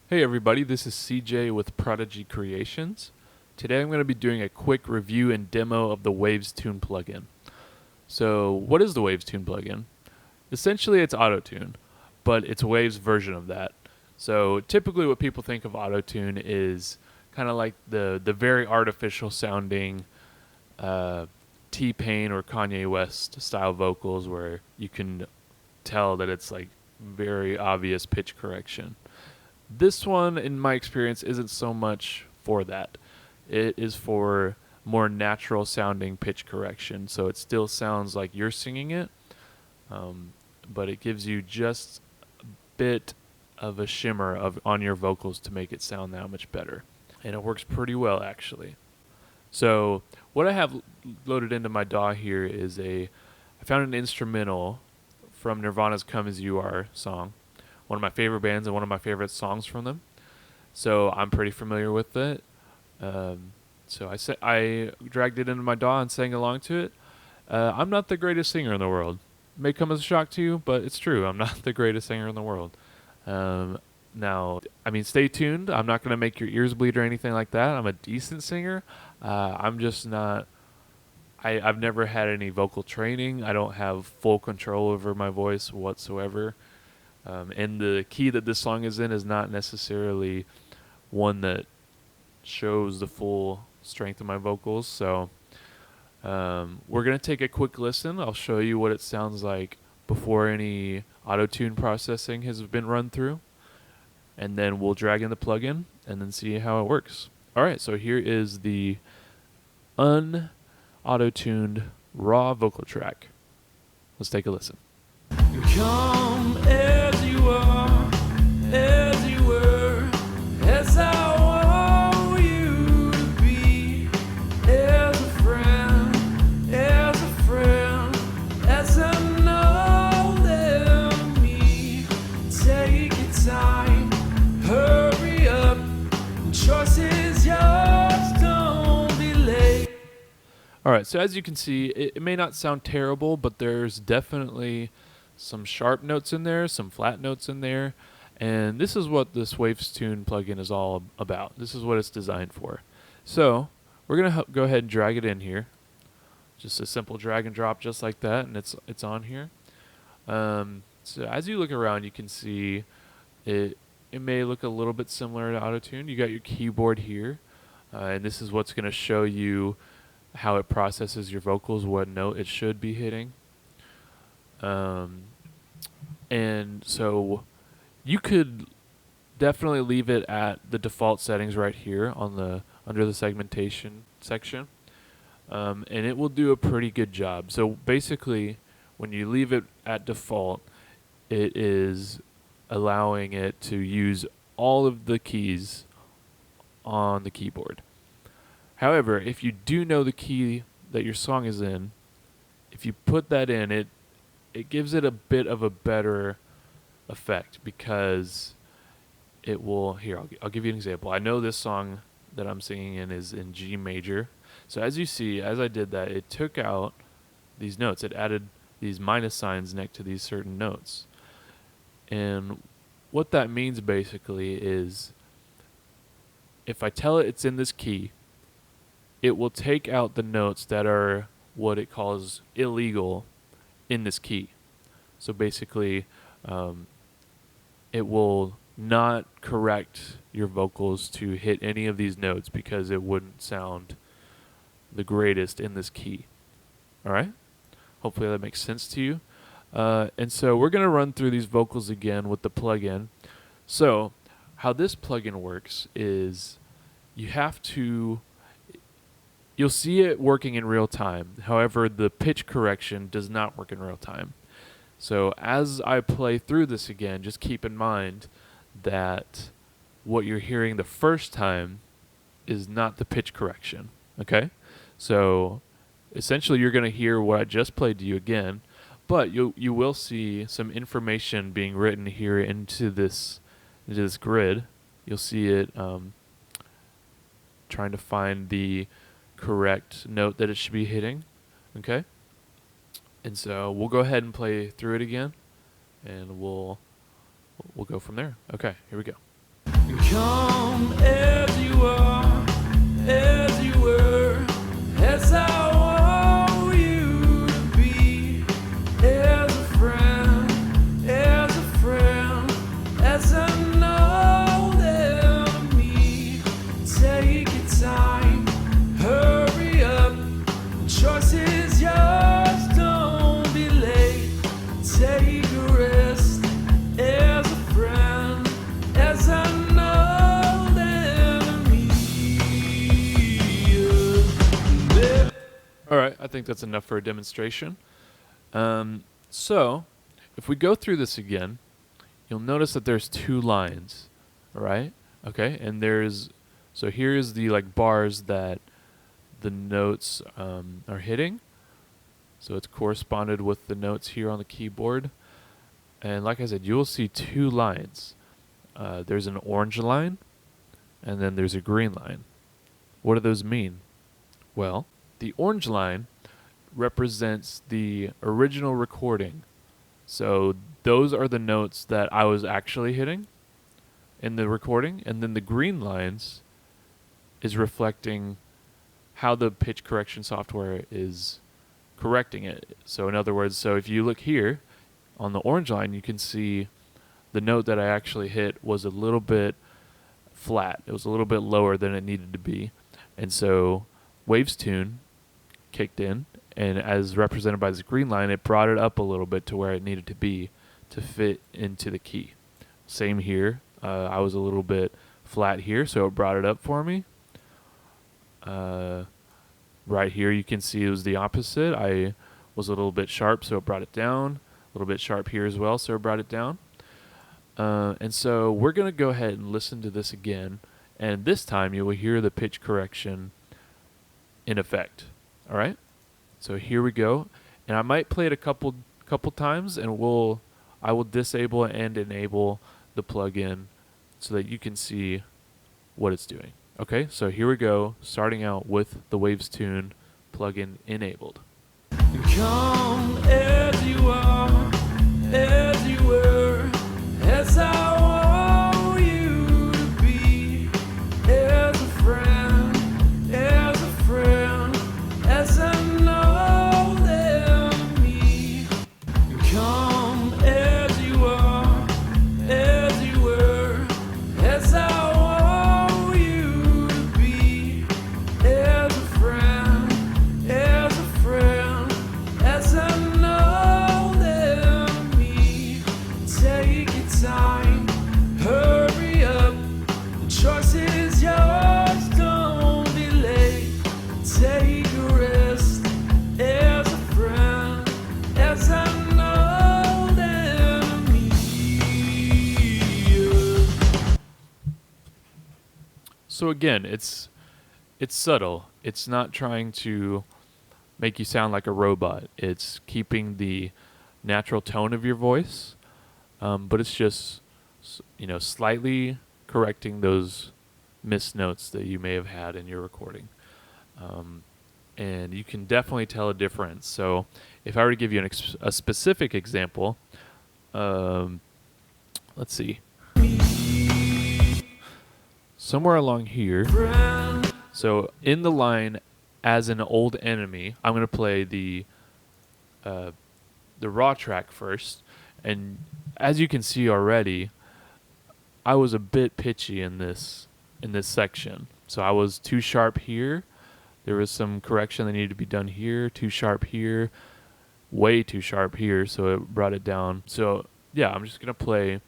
Hey everybody, this is CJ with Prodigy Creations. Today I'm going to be doing a quick review and demo of the Waves Tune plugin. So, what is the Waves Tune plugin? Essentially, it's Autotune, but it's Waves' version of that. So, typically, what people think of Autotune is kind of like the very artificial sounding T-Pain or Kanye West style vocals where you can tell that it's like very obvious pitch correction. This one, in my experience, isn't so much for that. It is for more natural sounding pitch correction. So it still sounds like you're singing it, but it gives you just a bit of a shimmer on your vocals to make it sound that much better. And it works pretty well, actually. So what I have loaded into my DAW here is I found an instrumental from Nirvana's "Come As You Are" song, one of my favorite bands and one of my favorite songs from them. So I'm pretty familiar with it. So I dragged it into my DAW and sang along to it. I'm not the greatest singer in the world. May come as a shock to you, but it's true. I'm not the greatest singer in the world. Now, I mean, stay tuned. I'm not going to make your ears bleed or anything like that. I'm a decent singer. I'm just not. I've never had any vocal training. I don't have full control over my voice whatsoever. And the key that this song is in is not necessarily one that shows the full strength of my vocals. So we're going to take a quick listen. I'll show you what it sounds like before any auto-tune processing has been run through. And then we'll drag in the plugin and then see how it works. All right, so here is the un-auto-tuned raw vocal track. Let's take a listen. Come as you are, as you were, as I want you to be, as a friend, as another me. Take your time, hurry up, choice is yours, don't be late. All right, so as you can see, it may not sound terrible, but there's definitely some sharp notes in there, some flat notes in there, and this is what this Waves Tune plugin is all about. This is what it's designed for. So we're gonna go ahead and drag it in here. Just a simple drag and drop, just like that, and it's on here. So as you look around, you can see it. It may look a little bit similar to Autotune. You got your keyboard here, and this is what's gonna show you how it processes your vocals, what note it should be hitting. And so you could definitely leave it at the default settings right here on under the segmentation section, and it will do a pretty good job. So basically, when you leave it at default, it is allowing it to use all of the keys on the keyboard. However, if you do know the key that your song is in, if you put that in, it gives it a bit of a better effect because it will. Here, I'll give you an example. I know this song that I'm singing in is in G major. So as you see, as I did that, it took out these notes. It added these minus signs next to these certain notes. And what that means basically is if I tell it it's in this key, it will take out the notes that are what it calls illegal in this key. So basically, it will not correct your vocals to hit any of these notes because it wouldn't sound the greatest in this key. All right? Hopefully that makes sense to you. And so we're going to run through these vocals again with the plugin. So how this plugin works is you'll see it working in real time. However, the pitch correction does not work in real time. So as I play through this again, just keep in mind that what you're hearing the first time is not the pitch correction. Okay? So essentially you're going to hear what I just played to you again, but you will see some information being written here into this grid. You'll see it trying to find the correct note that it should be hitting. Okay? And so we'll go ahead and play through it again, and we'll go from there. Okay, here we go. Come as you are, as you were, as I want you to be, as a friend, as an old enemy. Take your time, hurry up. The choice is yours, don't be late. Take a rest, as a friend, as an old enemy. Yeah. All right, I think that's enough for a demonstration. So, if we go through this again, you'll notice that there's two lines, all right? Okay, and so here's the like bars that the notes are hitting. So it's corresponded with the notes here on the keyboard. And like I said, you will see two lines. There's an orange line, and then there's a green line. What do those mean? Well, the orange line represents the original recording. So those are the notes that I was actually hitting in the recording, and then the green lines is reflecting how the pitch correction software is correcting it. So in other words, so if you look here on the orange line, you can see the note that I actually hit was a little bit flat. It was a little bit lower than it needed to be. And so Waves Tune kicked in, and as represented by this green line, it brought it up a little bit to where it needed to be to fit into the key. Same here. I was a little bit flat here, so it brought it up for me. Right here you can see it was the opposite. I was a little bit sharp, so it brought it down. A little bit sharp here as well, so it brought it down. And so we're going to go ahead and listen to this again, and this time you will hear the pitch correction in effect. All right? So here we go. And I might play it a couple times, and I will disable and enable the plugin so that you can see what it's doing. Okay, so here we go, starting out with the Waves Tune plugin enabled. Come as you are, as you were, as I want you to be, as a friend, as an old enemy. Come as you are, as you were, as I want you to be, as a friend, as an old enemy. Take your time, hurry up. The choice is yours, don't be late. Take a rest, as a friend, as an old enemy. So again, it's subtle. It's not trying to make you sound like a robot. It's keeping the natural tone of your voice, but it's just slightly correcting those missed notes that you may have had in your recording. And you can definitely tell a difference. So if I were to give you a specific example, let's see. Somewhere along here, so in the line, as an old enemy, I'm going to play the raw track first. And as you can see already, I was a bit pitchy in this section. So I was too sharp here. There was some correction that needed to be done here. Too sharp here. Way too sharp here, so it brought it down. So yeah, I'm just going to play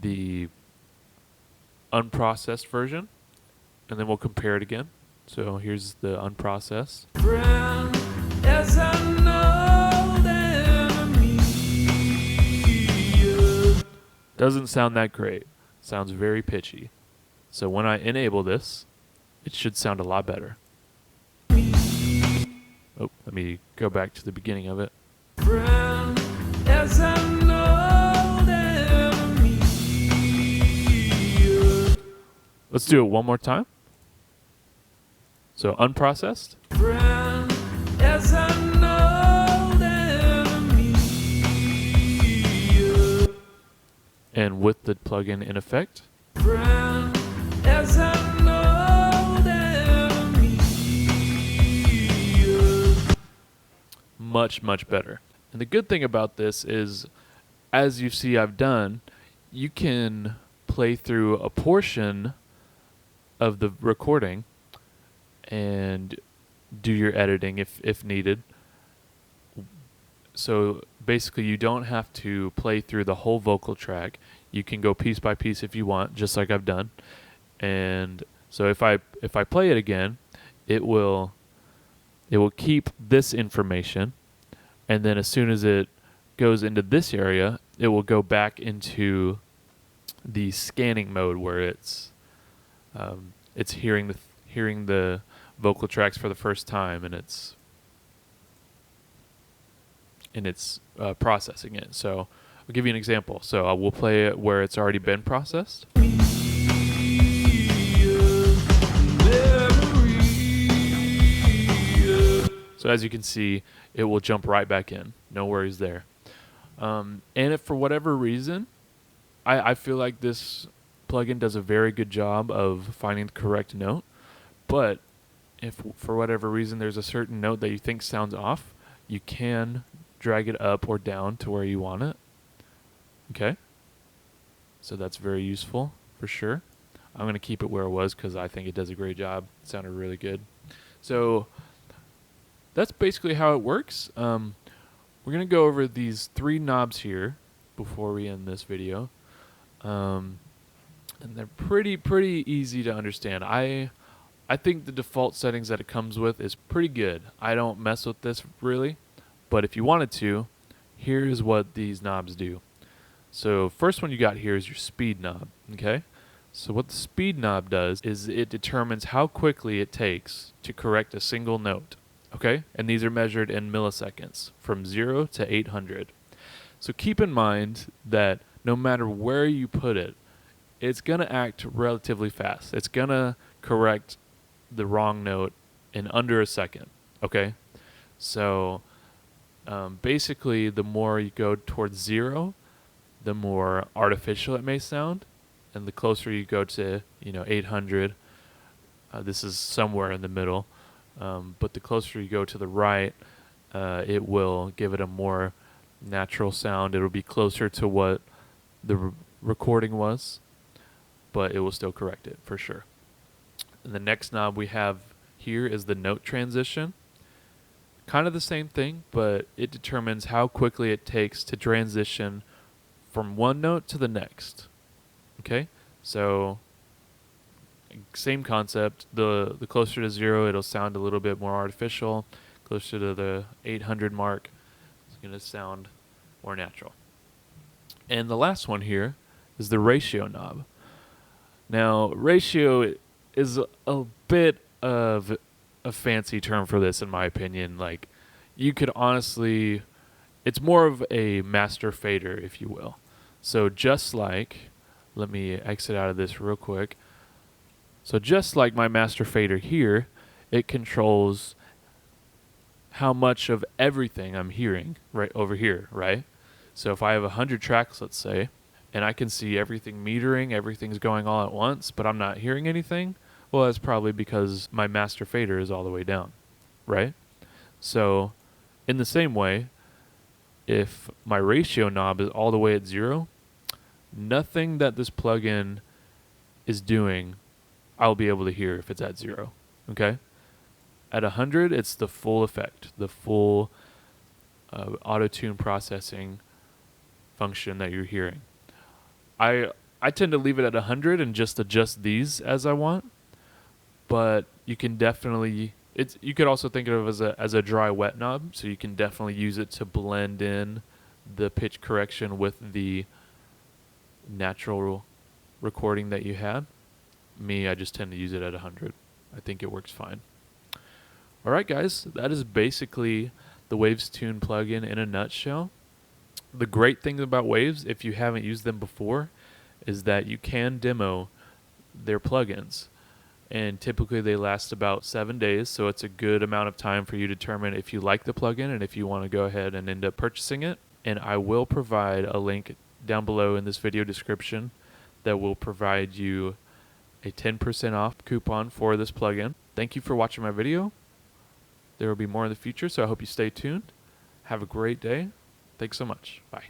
the unprocessed version, and then we'll compare it again. So here's the unprocessed. Friend, as an old enemy. Doesn't sound that great. Sounds very pitchy. So when I enable this, it should sound a lot better. Oh, let me go back to the beginning of it. Friend, as an old enemy. Let's do it one more time. So unprocessed. Friend, as an old enemy. And with the plugin in effect. Friend, much, much better. And the good thing about this is, as you see I've done, you can play through a portion of the recording and do your editing if needed. So basically you don't have to play through the whole vocal track. You can go piece by piece if you want, just like I've done. And so if I play it again, it will keep this information, and then as soon as it goes into this area, it will go back into the scanning mode where it's hearing the vocal tracks for the first time, and it's processing it. So I'll give you an example. So I will play it where it's already been processed. So as you can see, it will jump right back in. No worries there. And if for whatever reason, I feel like this plugin does a very good job of finding the correct note. But if for whatever reason there's a certain note that you think sounds off, you can drag it up or down to where you want it. Okay? So that's very useful for sure. I'm going to keep it where it was because I think it does a great job. It sounded really good. So that's basically how it works. We're going to go over these 3 knobs here before we end this video. And they're pretty easy to understand. I think the default settings that it comes with is pretty good. I don't mess with this really, but if you wanted to, here's what these knobs do. So first one you got here is your speed knob, okay? So what the speed knob does is it determines how quickly it takes to correct a single note. Okay, and these are measured in milliseconds from 0 to 800. So keep in mind that no matter where you put it, it's going to act relatively fast. It's going to correct the wrong note in under a second. Okay, so basically the more you go towards 0, the more artificial it may sound, and the closer you go to 800, this is somewhere in the middle. But the closer you go to the right, it will give it a more natural sound. It'll be closer to what the recording was, but it will still correct it for sure. And the next knob we have here is the note transition. Kind of the same thing, but it determines how quickly it takes to transition from one note to the next. Okay, so same concept. The closer to 0, it'll sound a little bit more artificial. Closer to the 800 mark, it's going to sound more natural. And the last one here is the ratio knob. Now, ratio is a bit of a fancy term for this, in my opinion. Like, you could honestly, it's more of a master fader, if you will. So just like, let me exit out of this real quick. So just like my master fader here, it controls how much of everything I'm hearing right over here, right? So if I have 100 tracks, let's say, and I can see everything metering, everything's going all at once, but I'm not hearing anything, well, that's probably because my master fader is all the way down, right? So in the same way, if my ratio knob is all the way at 0, nothing that this plugin is doing I'll be able to hear if it's at 0, okay? At 100, it's the full effect, the full auto-tune processing function that you're hearing. I tend to leave it at 100 and just adjust these as I want, but you can definitely, you could also think of it as a dry wet knob, so you can definitely use it to blend in the pitch correction with the natural recording that you had. Me, I just tend to use it at 100. I think it works fine. All right, guys, that is basically the Waves Tune plugin in a nutshell. The great thing about Waves, if you haven't used them before, is that you can demo their plugins. And typically they last about 7 days, so it's a good amount of time for you to determine if you like the plugin and if you want to go ahead and end up purchasing it. And I will provide a link down below in this video description that will provide you a 10% off coupon for this plugin. Thank you for watching my video. There will be more in the future, so I hope you stay tuned. Have a great day. Thanks so much. Bye.